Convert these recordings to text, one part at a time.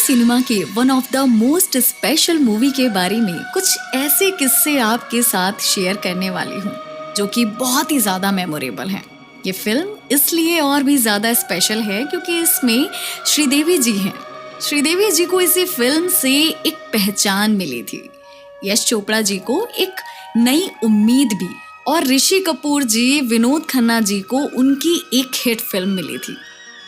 Cinema के one of the most special movie के बारे में कुछ ऐसे किस्से आपके साथ शेयर करने वाली हूँ जो कि बहुत ही ज़्यादा मेमोरेबल हैं। ये फिल्म इसलिए और भी ज़्यादा स्पेशल है क्योंकि इसमें श्रीदेवी जी हैं। श्रीदेवी जी को इसी फिल्म से एक पहचान मिली थी, यश चोपड़ा जी को एक नई उम्मीद भी, और ऋषि कपूर जी, विनोद खन्ना जी को उनकी एक हिट फिल्म मिली थी।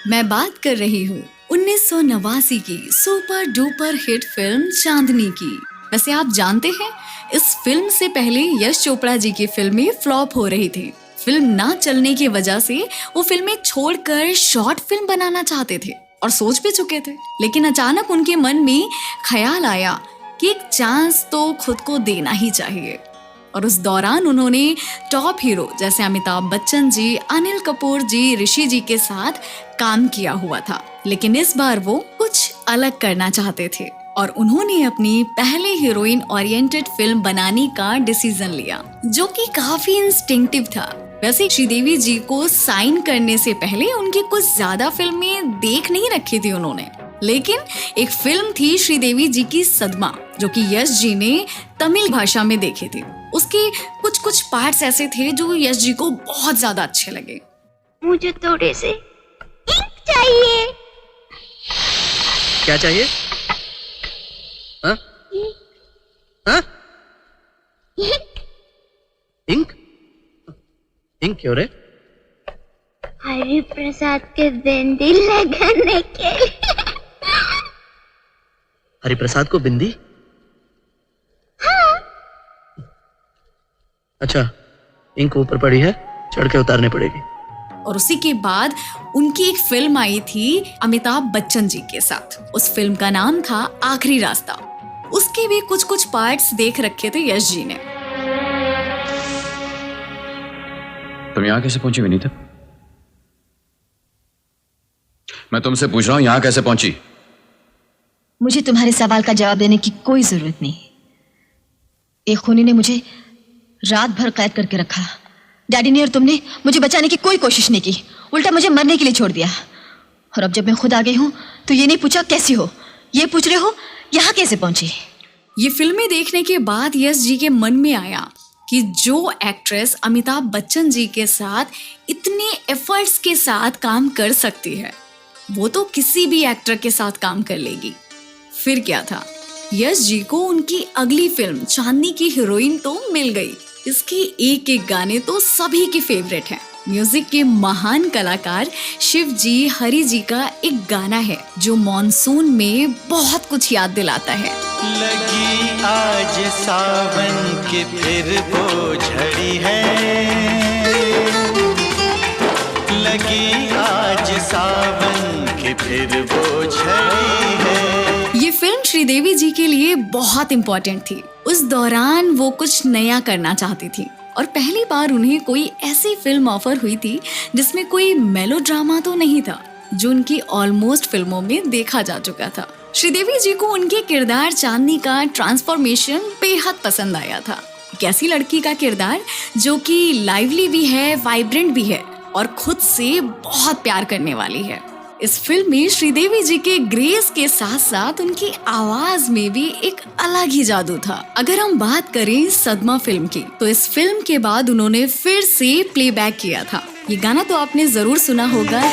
मैं बात कर रही हूँ 1989 की सुपर डुपर हिट फिल्म चांदनी की। वैसे आप जानते हैं, इस फिल्म से पहले यश चोपड़ा जी की फिल्में फ्लॉप हो रही थी। फिल्म ना चलने की वजह से वो फिल्में छोड़कर शॉर्ट फिल्म बनाना चाहते थे और सोच भी चुके थे, लेकिन अचानक उनके मन में ख्याल आया कि एक चांस तो खुद को देना ही चाहिए। और उस दौरान उन्होंने टॉप हीरो जैसे अमिताभ बच्चन जी, अनिल कपूर जी, ऋषि जी के साथ काम किया हुआ था, लेकिन इस बार वो कुछ अलग करना चाहते थे और उन्होंने अपनी पहले हीरोइन ओरिएंटेड फिल्म बनाने का डिसीजन लिया, जो कि काफी इंस्टिंक्टिव था। वैसे श्रीदेवी जी को साइन करने से पहले उनकी कुछ ज्यादा फिल्में देख नहीं रखी थी उन्होंने, लेकिन एक फिल्म थी श्रीदेवी जी की सदमा, जो कि यश जी ने तमिल भाषा में देखी थी। उसके कुछ पार्ट्स ऐसे थे जो यश जी को बहुत ज्यादा अच्छे लगे। मुझे थोड़े से इंक चाहिए। क्या चाहिए? हाँ? हाँ? इंक? इंक क्यों रे? हरि प्रसाद के बिंदी लगाने के लिए। हरि प्रसाद को बिंदी? हाँ। अच्छा, इंक ऊपर पड़ी है, चढ़ के उतारनी पड़ेगी। और उसी के बाद उनकी एक फिल्म आई थी अमिताभ बच्चन जी के साथ। उस फिल्म का नाम था आखिरी रास्ता। उसके भी कुछ पार्ट्स देख रखे थे यश जी ने। तुम यहाँ कैसे पहुंची विनीता? मैं तुमसे पूछ रहा हूं, यहाँ कैसे पहुंची? मुझे तुम्हारे सवाल का जवाब देने की कोई जरूरत नहीं। एक खूनी ने मुझे रात भर कैद करके रखा। डैडी ने और तुमने मुझे बचाने की कोई कोशिश नहीं की, उल्टा मुझे मरने के लिए छोड़ दिया। और अब जब मैं खुद आ गई हूं तो ये नहीं पूछा कैसी हो, ये पूछ रहे हो यहाँ कैसे पहुंची। ये फिल्में देखने के बाद यश जी के मन में आया कि जो एक्ट्रेस अमिताभ बच्चन जी के साथ इतने एफर्ट्स के साथ काम कर सकती है, वो तो किसी भी एक्टर के साथ काम कर लेगी। फिर क्या था, यश जी को उनकी अगली फिल्म चांदनी की हीरोइन तो मिल गई। इसके एक एक गाने तो सभी के फेवरेट हैं। म्यूजिक के महान कलाकार शिव जी, हरि जी का एक गाना है जो मॉनसून में बहुत कुछ याद दिलाता है। लगी आज सावन की फिर वो झड़ी है, लगी आज सावन की फिर वो झड़ी है। ये फिल्म श्रीदेवी जी के लिए बहुत इम्पोर्टेंट थी। उस दौरान वो कुछ नया करना चाहती थी और पहली बार उन्हें कोई ऐसी फिल्म ऑफर हुई थी जिसमें कोई मेलोड्रामा तो नहीं था, जो उनकी ऑलमोस्ट फिल्मों में देखा जा चुका था। श्रीदेवी जी को उनके किरदार चांदनी का ट्रांसफॉर्मेशन बेहद पसंद आया था। एक ऐसी लड़की का किरदार जो कि लाइवली भी है, वाइब्रेंट भी है और खुद से बहुत प्यार करने वाली है। इस फिल्म में श्रीदेवी जी के ग्रेस के साथ साथ उनकी आवाज में भी एक अलग ही जादू था। अगर हम बात करें सदमा फिल्म की, तो इस फिल्म के बाद उन्होंने फिर से प्लेबैक किया था। ये गाना तो आपने जरूर सुना होगा।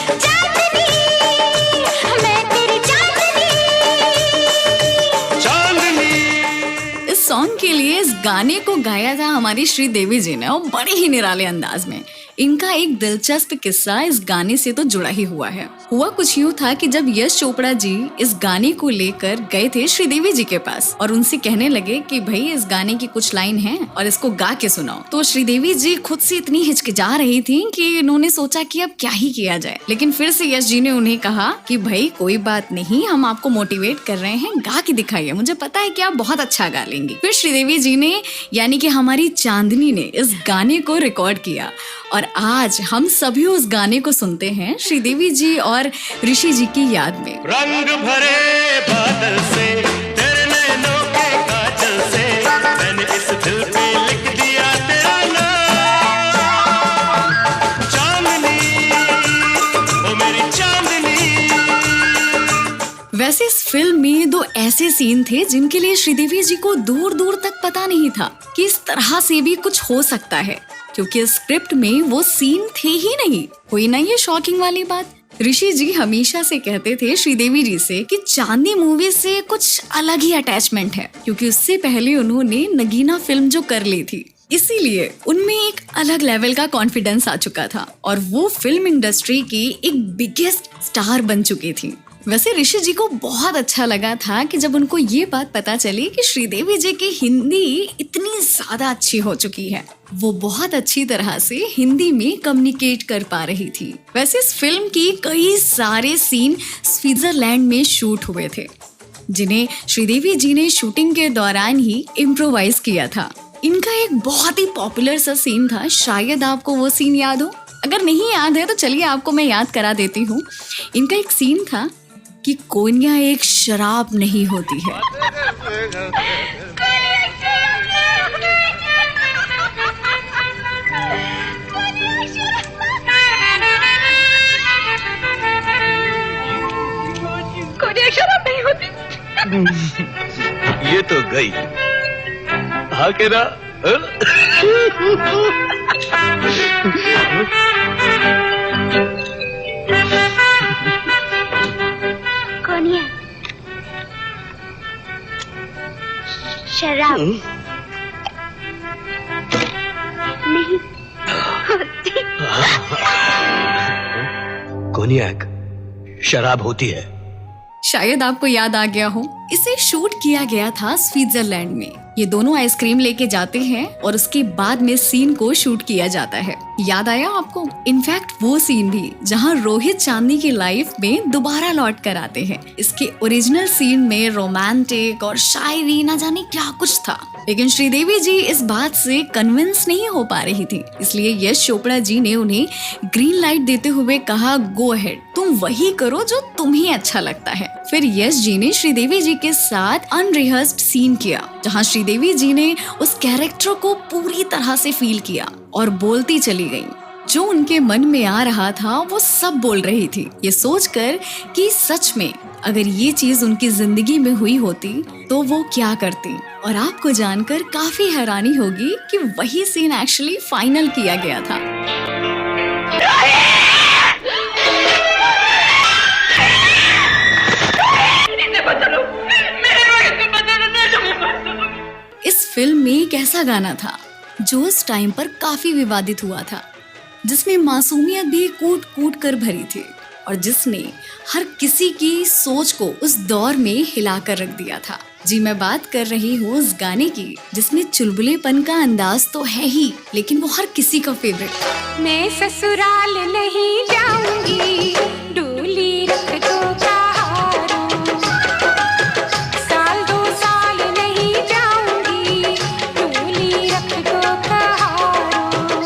इस सॉन्ग के लिए इस गाने को गाया था हमारी श्रीदेवी जी ने, और बड़े ही निराले अंदाज में। इनका एक दिलचस्प किस्सा इस गाने से तो जुड़ा ही हुआ है। हुआ कुछ यूँ था कि जब यश चोपड़ा जी इस गाने को लेकर गए थे श्रीदेवी जी के पास और उनसे कहने लगे कि भाई इस गाने की कुछ लाइन है और इसको गा के सुनाओ, तो श्रीदेवी जी खुद से इतनी हिचकिचा रही थी कि उन्होंने सोचा कि अब क्या ही किया जाए। लेकिन फिर से यश जी ने उन्हें कहा कि भाई कोई बात नहीं, हम आपको मोटिवेट कर रहे हैं, गा के दिखाइए, मुझे पता है कि आप बहुत अच्छा गा लेंगी। फिर श्रीदेवी जी ने, यानी कि हमारी चांदनी ने, इस गाने को रिकॉर्ड किया और आज हम सभी उस गाने को सुनते हैं श्रीदेवी जी और ऋषि जी की याद में। रंग भरे बादल से, तेरे नैनों के काजल से, मैंने इस दिल पे लिख दिया तेरा नाम। चांदनी, ओ मेरी चांदनी। वैसे इस फिल्म में 2 ऐसे सीन थे जिनके लिए श्रीदेवी जी को दूर दूर तक पता नहीं था कि इस तरह से भी कुछ हो सकता है, क्योंकि स्क्रिप्ट में वो सीन थे ही नहीं। हुई ना ये शॉकिंग वाली बात। ऋषि जी हमेशा से कहते थे श्रीदेवी जी से कि चांदनी मूवी से कुछ अलग ही अटैचमेंट है, क्योंकि उससे पहले उन्होंने नगीना फिल्म जो कर ली थी, इसीलिए उनमें एक अलग लेवल का कॉन्फिडेंस आ चुका था और वो फिल्म इंडस्ट्री की एक बिगेस्ट स्टार बन चुकी थी। वैसे ऋषि जी को बहुत अच्छा लगा था कि जब उनको ये बात पता चली कि श्रीदेवी जी की हिंदी इतनी ज्यादा अच्छी हो चुकी है, वो बहुत अच्छी तरह से हिंदी में कम्युनिकेट कर पा रही थी। वैसे इस फिल्म की कई सारे सीन स्विट्जरलैंड में शूट हुए थे, जिन्हें श्रीदेवी जी ने शूटिंग के दौरान ही इम्प्रोवाइज किया था। इनका एक बहुत ही पॉपुलर सा सीन था, शायद आपको वो सीन याद हो। अगर नहीं याद है तो चलिए आपको मैं याद करा देती हूँ। इनका एक सीन था कि कोनिया एक शराब नहीं होती है। कोई शराब नहीं होती। ये तो गई। हाँ के ना? कोनिया शराब नहीं होती। कोनियाक शराब होती है। शायद आपको याद आ गया हो, इसे शूट किया गया था स्विट्जरलैंड में। ये दोनों आइसक्रीम लेके जाते हैं और उसके बाद में सीन को शूट किया जाता है। याद आया आपको? इनफैक्ट वो सीन भी जहां रोहित चांदनी की लाइफ में दोबारा लौट कर आते हैं। इसके ओरिजिनल सीन में रोमांटिक और शायरी ना जाने क्या कुछ था, लेकिन श्रीदेवी जी इस बात से कन्विंस नहीं हो पा रही थी, इसलिए यश चोपड़ा जी ने उन्हें ग्रीन लाइट देते हुए कहा, गो अहेड, तुम वही करो जो तुम्हें अच्छा लगता है। फिर यश जी ने श्रीदेवी जी के साथ अनरिहर्स्ड सीन किया, जहां श्रीदेवी जी ने उस कैरेक्टर को पूरी तरह से फील किया और बोलती चली गई। जो उनके मन में आ रहा था वो सब बोल रही थी, ये सोचकर कि सच में अगर ये चीज उनकी जिंदगी में हुई होती तो वो क्या करती। और आपको जानकर काफी हैरानी होगी कि वही सीन एक्चुअली फाइनल किया गया था। इस फिल्म में एक ऐसा गाना था जो उस टाइम पर काफी विवादित हुआ था, जिसमें मासूमियत भी कूट कूट कर भरी थी और जिसने हर किसी की सोच को उस दौर में हिलाकर रख दिया था। जी मैं बात कर रही हूँ उस गाने की जिसमें चुलबुलेपन का अंदाज तो है ही, लेकिन वो हर किसी का फेवरेट। मैं ससुराल नहीं जाऊंगी, डोली रख दो कहारों, साल 2 साल नहीं जाऊंगी, डोली रख दो कहारों,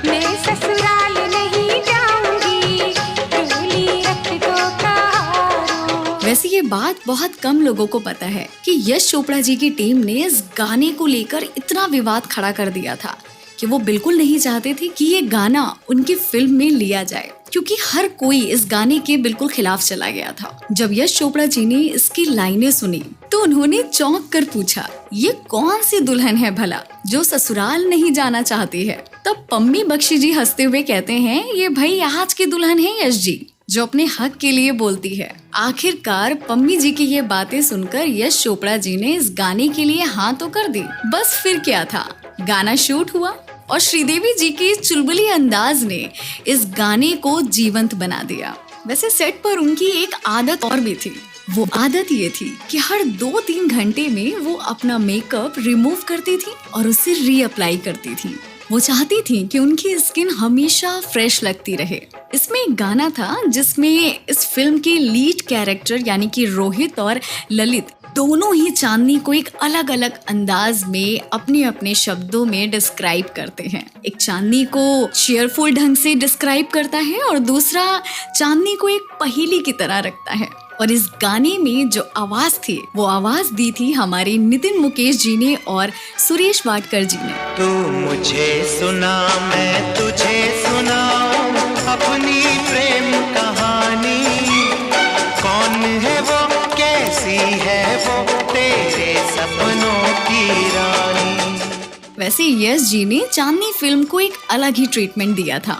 मैं ससुराल नहीं जाऊंगी, डोली रख दो कहारों। वैसे ये बात बहुत कम लोगों को पता है कि यश चोपड़ा जी की टीम ने इस गाने को लेकर इतना विवाद खड़ा कर दिया था कि वो बिल्कुल नहीं चाहते थे कि ये गाना उनकी फिल्म में लिया जाए, क्योंकि हर कोई इस गाने के बिल्कुल खिलाफ चला गया था। जब यश चोपड़ा जी ने इसकी लाइनें सुनी तो उन्होंने चौंक कर पूछा, ये कौन सी दुल्हन है भला जो ससुराल नहीं जाना चाहती है। तब पम्मी बख्शी जी हंसते हुए कहते हैं, ये भाई आज की दुल्हन है यश जी, जो अपने हक के लिए बोलती है। आखिरकार पम्मी जी की ये बातें सुनकर यश चोपड़ा जी ने इस गाने के लिए हाँ तो कर दी। बस फिर क्या था, गाना शूट हुआ और श्रीदेवी जी की चुलबुली अंदाज ने इस गाने को जीवंत बना दिया। वैसे सेट पर उनकी एक आदत और भी थी। वो आदत ये थी कि हर 2-3 घंटे में वो अपना मेकअप रिमूव करती थी और उसे रीअप्लाई करती थी। वो चाहती थी कि उनकी स्किन हमेशा फ्रेश लगती रहे। इसमें एक गाना था जिसमें इस फिल्म के लीड कैरेक्टर यानी कि रोहित और ललित दोनों ही चांदनी को एक अलग अलग अंदाज में अपने अपने शब्दों में डिस्क्राइब करते हैं। एक चांदनी को चीयरफुल ढंग से डिस्क्राइब करता है और दूसरा चांदनी को एक पहेली की तरह रखता है। और इस गाने में जो आवाज थी वो आवाज दी थी हमारे नितिन मुकेश जी ने और सुरेश वाडकर जी ने। तू मुझे सुना मैं तुझे सुनाऊं अपनी प्रेम कहानी, कौन वैसे यश जी ने चांदनी फिल्म को एक अलग ही ट्रीटमेंट दिया था,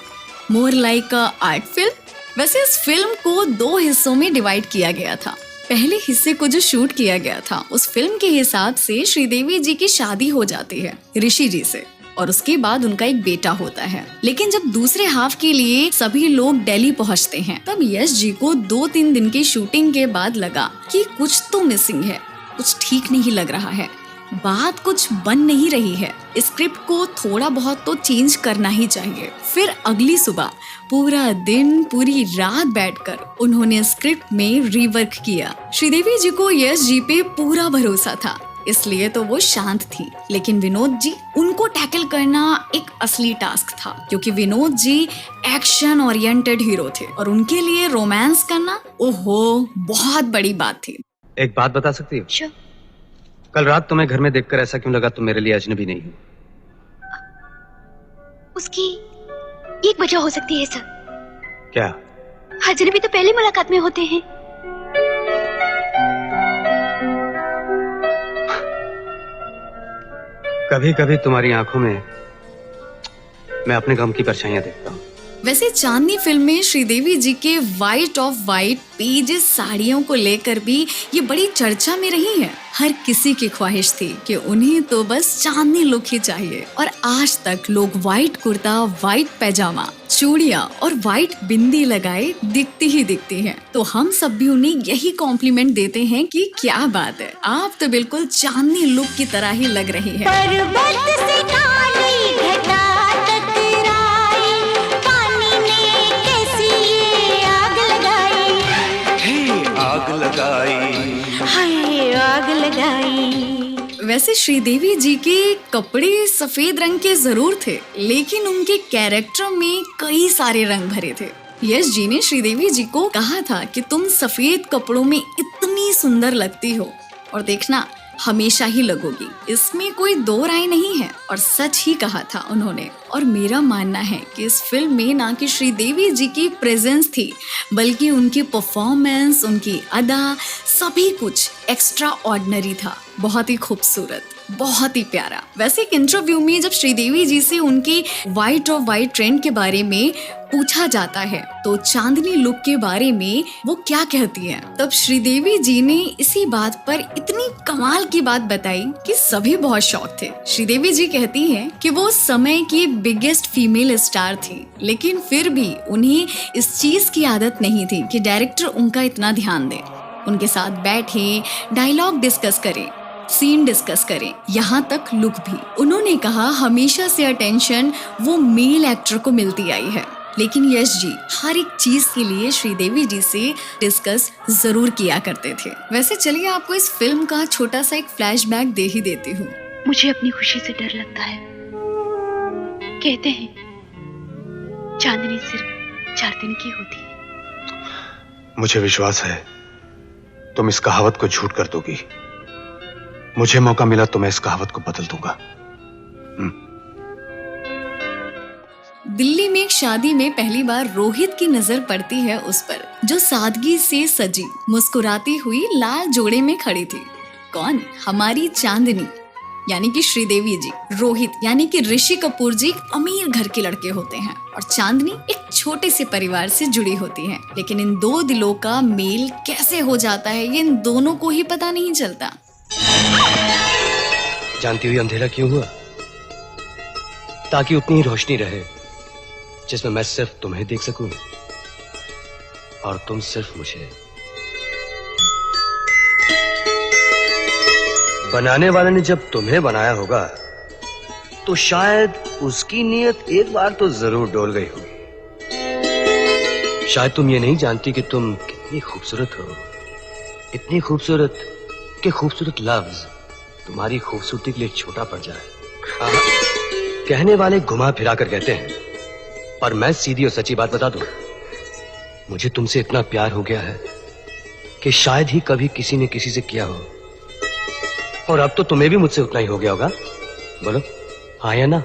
more like a art film. वैसे इस फिल्म को 2 हिस्सों में डिवाइड किया गया था। पहले हिस्से को जो शूट किया गया था उस फिल्म के हिसाब से श्रीदेवी जी की शादी हो जाती है ऋषि जी से और उसके बाद उनका एक बेटा होता है। लेकिन जब दूसरे हाफ के लिए सभी लोग दिल्ली पहुंचते हैं तब यश जी को 2-3 दिन की शूटिंग के बाद लगा कि कुछ तो मिसिंग है, कुछ ठीक नहीं लग रहा है, बात कुछ बन नहीं रही है, स्क्रिप्ट को थोड़ा बहुत तो चेंज करना ही चाहिए। फिर अगली सुबह पूरा दिन पूरी रात बैठकर उन्होंने स्क्रिप्ट में रीवर्क किया। श्रीदेवी जी को यश जी पे पूरा भरोसा था, इसलिए तो वो शांत थी। लेकिन विनोद जी, उनको टैकल करना एक असली टास्क था क्योंकि Vinod ji action oriented hero थे और उनके लिए रोमांस करना ओहो बहुत बड़ी बात थी। एक बात बता सकती हो? Sure. कल रात तुम्हें घर में देखकर ऐसा क्यों लगा तुम मेरे लिए अजनबी नहीं हो? उसकी एक वजह हो सकती है सर। क्या? अजनबी तो पहली मुलाकात में होते हैं। कभी कभी तुम्हारी आंखों में मैं अपने गम की परछाइयां देखता हूँ। वैसे चांदनी फिल्म में श्रीदेवी जी के वाइट ऑफ वाइट पेजेस साड़ियों को लेकर भी ये बड़ी चर्चा में रही है। हर किसी की ख्वाहिश थी कि उन्हें तो बस चांदनी लुक ही चाहिए और आज तक लोग वाइट कुर्ता, वाइट पैजामा, चूड़ियां और वाइट बिंदी लगाए दिखती ही दिखती हैं। तो हम सब भी उन्हें यही कॉम्प्लीमेंट देते हैं कि क्या बात है, आप तो बिल्कुल चांदनी लुक की तरह ही लग रही है। पर्वत से काली घटा टकराई, पानी ने कैसी ये आग लगाई, आग लगाई। हाय आग लगाई। वैसे श्रीदेवी जी के कपड़े सफेद रंग के जरूर थे लेकिन उनके कैरेक्टर में कई सारे रंग भरे थे। यश जी ने श्रीदेवी जी को कहा था कि तुम सफेद कपड़ों में इतनी सुंदर लगती हो और देखना हमेशा ही लगोगी, इसमें कोई 2 राय नहीं है। और सच ही कहा था उन्होंने। और मेरा मानना है कि इस फिल्म में ना कि श्रीदेवी जी की प्रेजेंस थी बल्कि उनकी परफॉर्मेंस, उनकी अदा, सभी कुछ एक्स्ट्रा ऑर्डिनरी था। बहुत ही खूबसूरत, बहुत ही प्यारा। वैसे एक इंटरव्यू में जब श्रीदेवी जी से उनकी वाइट और वाइट ट्रेंड के बारे में पूछा जाता है तो चांदनी लुक के बारे में वो क्या कहती हैं, तब श्रीदेवी जी ने इसी बात पर इतनी कमाल की बात बताई कि सभी बहुत शॉक थे। श्रीदेवी जी कहती हैं कि वो समय की बिगेस्ट फीमेल स्टार थी लेकिन फिर भी उन्हें इस चीज की आदत नहीं थी कि डायरेक्टर उनका इतना ध्यान दे, उनके साथ बैठे, डायलॉग डिस्कस करें, सीन डिस्कस करें, यहाँ तक लुक भी। उन्होंने कहा हमेशा से अटेंशन वो मेल एक्टर को मिलती आई है लेकिन यश जी हर एक चीज के लिए श्रीदेवी जी से डिस्कस जरूर किया करते थे। वैसे चलिए आपको इस फिल्म का छोटा सा एक फ्लैशबैक दे ही देती हूँ। मुझे अपनी खुशी से डर लगता है। कहते हैं चांदनी सिर्फ 4 दिन की होती है। मुझे विश्वास है तुम इस कहावत को झूठ कर दोगी। मुझे मौका मिला तो मैं इस कहावत को बदल दूंगा। दिल्ली में एक शादी में पहली बार रोहित की नजर पड़ती है उस पर जो सादगी से सजी मुस्कुराती हुई लाल जोड़े में खड़ी थी। कौन? हमारी चांदनी यानी कि श्रीदेवी जी। रोहित यानी कि ऋषि कपूर जी अमीर घर के लड़के होते हैं और चांदनी एक छोटे से परिवार से जुड़ी होती है। लेकिन इन 2 दिलों का मेल कैसे हो जाता है ये इन दोनों को ही पता नहीं चलता। जानती हुई अंधेरा क्यों हुआ? ताकि उतनी ही रोशनी रहे जिसमें मैं सिर्फ तुम्हें देख सकूं और तुम सिर्फ मुझे। बनाने वाले ने जब तुम्हें बनाया होगा तो शायद उसकी नीयत एक बार तो जरूर डोल गई होगी। शायद तुम ये नहीं जानती कि तुम कितनी खूबसूरत हो, इतनी खूबसूरत कि खूबसूरत लफ्ज तुम्हारी खूबसूरती के लिए छोटा पड़ जाए। कहने वाले घुमा फिरा कर कहते हैं पर मैं सीधी और सच्ची बात बता दूं, मुझे तुमसे इतना प्यार हो गया है कि शायद ही कभी किसी ने किसी से किया हो और अब तो तुम्हें भी मुझसे उतना ही हो गया होगा। बोलो हाँ या ना?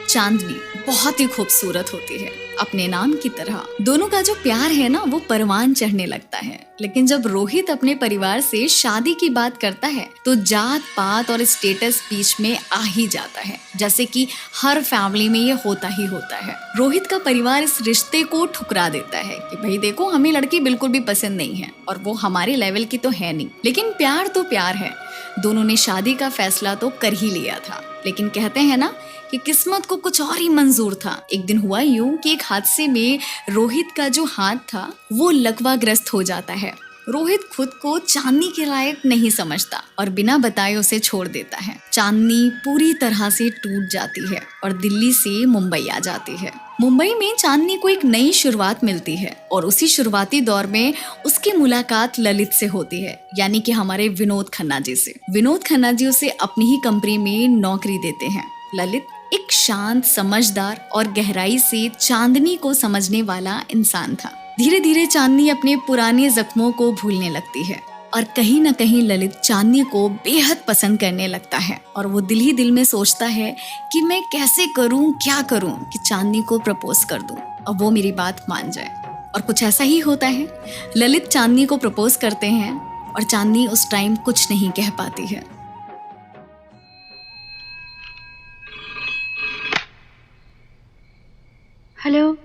चांदनी बहुत ही खूबसूरत होती है। अपने नाम की तरह। दोनों का जो प्यार है ना वो परवान चढ़ने लगता है। लेकिन जब रोहित अपने परिवार से शादी की बात करता है तो जात पात और स्टेटस बीच में आ ही जाता है, जैसे कि हर फैमिली में ये होता ही होता है। रोहित का परिवार इस रिश्ते को ठुकरा देता है कि भाई देखो, हमें लड़की बिल्कुल भी पसंद नहीं है और वो हमारे लेवल की तो है नहीं। लेकिन प्यार तो प्यार है, दोनों ने शादी का फैसला तो कर ही लिया था। लेकिन कहते हैं ना कि किस्मत को कुछ और ही मंजूर था। एक दिन हुआ यूं कि एक हादसे में रोहित का जो हाथ था वो लकवाग्रस्त हो जाता है। रोहित खुद को चांदनी के लायक नहीं समझता और बिना बताए उसे छोड़ देता है। चांदनी पूरी तरह से टूट जाती है और दिल्ली से मुंबई आ जाती है। मुंबई में चांदनी को एक नई शुरुआत मिलती है और उसी शुरुआती दौर में उसकी मुलाकात ललित से होती है, यानी कि हमारे विनोद खन्ना जी से। विनोद खन्ना जी उसे अपनी ही कंपनी में नौकरी देते हैं। ललित एक शांत, समझदार और गहराई से चांदनी को समझने वाला इंसान था। धीरे धीरे चांदनी अपने पुराने जख्मों को भूलने लगती है और कहीं न कहीं ललित चांदनी को बेहद पसंद करने लगता है और वो दिल ही दिल में सोचता है कि मैं कैसे करूं, क्या करूं कि चांदनी को प्रपोज कर दूं और वो मेरी बात मान जाए। और कुछ ऐसा ही होता है। ललित चांदनी को प्रपोज करते हैं और चांदनी उस टाइम कुछ नहीं कह पाती है। हेलो,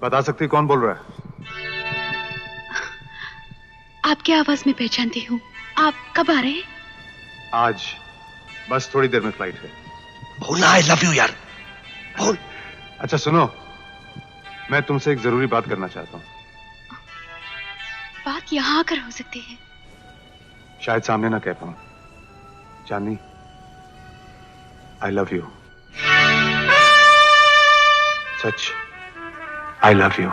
बता सकती कौन बोल रहा है? आपकी आवाज में पहचानती हूँ। आप कब आ रहे हैं? आज बस थोड़ी देर में फ्लाइट है। बोलना आई लव यू यार, बोल। अच्छा सुनो, मैं तुमसे एक जरूरी बात करना चाहता हूँ। बात यहाँ आकर हो सकती है। शायद सामने ना कह पाऊं। Chandni, I love you. सच, आई लव यू।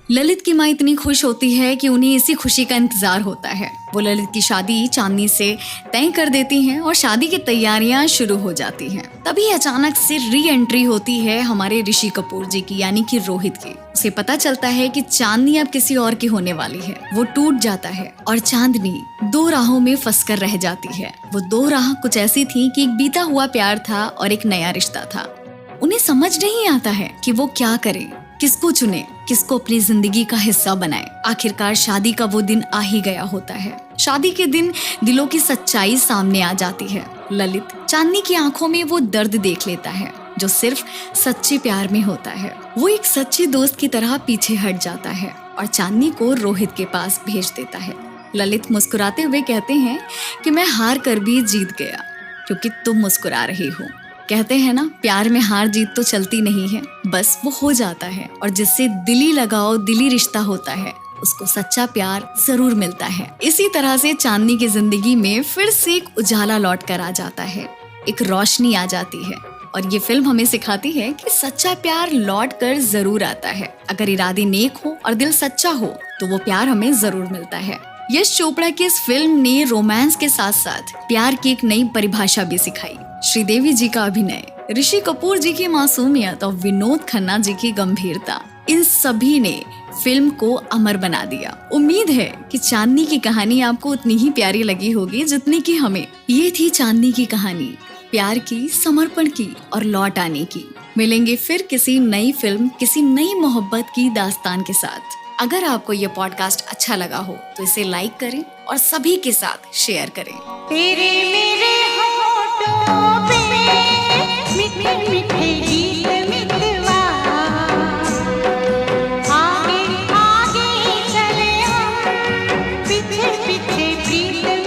ललित की माँ इतनी खुश होती है कि उन्हें इसी खुशी का इंतजार होता है। वो ललित की शादी चांदनी से तय कर देती हैं और शादी की तैयारियां शुरू हो जाती हैं। तभी अचानक से री एंट्री होती है हमारे ऋषि कपूर जी की, यानी कि रोहित की। उसे पता चलता है कि चांदनी अब किसी और की होने वाली है। वो टूट जाता है और चांदनी दो राहों में फंसकर रह जाती है। वो दो राह कुछ ऐसी थी कि एक बीता हुआ प्यार था और एक नया रिश्ता था। उन्हें समझ नहीं आता है कि वो क्या करे, किसको चुने, किसको अपनी जिंदगी का हिस्सा बनाए। आखिरकार शादी का वो दिन आ ही गया होता है। शादी के दिन दिलों की सच्चाई सामने आ जाती है। ललित चांदनी की आंखों में वो दर्द देख लेता है जो सिर्फ सच्चे प्यार में होता है। वो एक सच्चे दोस्त की तरह पीछे हट जाता है और चांदनी को रोहित के पास भेज देता है। ललित मुस्कुराते हुए कहते हैं कि मैं हार कर भी जीत गया क्योंकि तुम मुस्कुरा रही हो। कहते हैं ना, प्यार में हार जीत तो चलती नहीं है, बस वो हो जाता है। और जिससे दिली लगाओ, दिली रिश्ता होता है, उसको सच्चा प्यार जरूर मिलता है। इसी तरह से चांदनी की जिंदगी में फिर से एक उजाला लौट कर आ जाता है, एक रोशनी आ जाती है। और ये फिल्म हमें सिखाती है कि सच्चा प्यार लौट कर जरूर आता है। अगर इरादे नेक हो और दिल सच्चा हो तो वो प्यार हमें जरूर मिलता है। यश चोपड़ा की इस फिल्म ने रोमांस के साथ साथ प्यार की एक नई परिभाषा भी सिखाई। श्रीदेवी जी का अभिनय, ऋषि कपूर जी की मासूमियत और विनोद खन्ना जी की गंभीरता, इन सभी ने फिल्म को अमर बना दिया। उम्मीद है कि चांदनी की कहानी आपको उतनी ही प्यारी लगी होगी जितनी कि हमें। ये थी चांदनी की कहानी, प्यार की, समर्पण की और लौट आने की। मिलेंगे फिर किसी नई फिल्म, किसी नई मोहब्बत की दास्तान के साथ। अगर आपको ये पॉडकास्ट अच्छा लगा हो तो इसे लाइक करें और सभी के साथ शेयर करें। तेरे मेरे होठों पे मीठे मीठे गीत मितवा, आगे आगे चले हम, पीछे पीछे प्रीत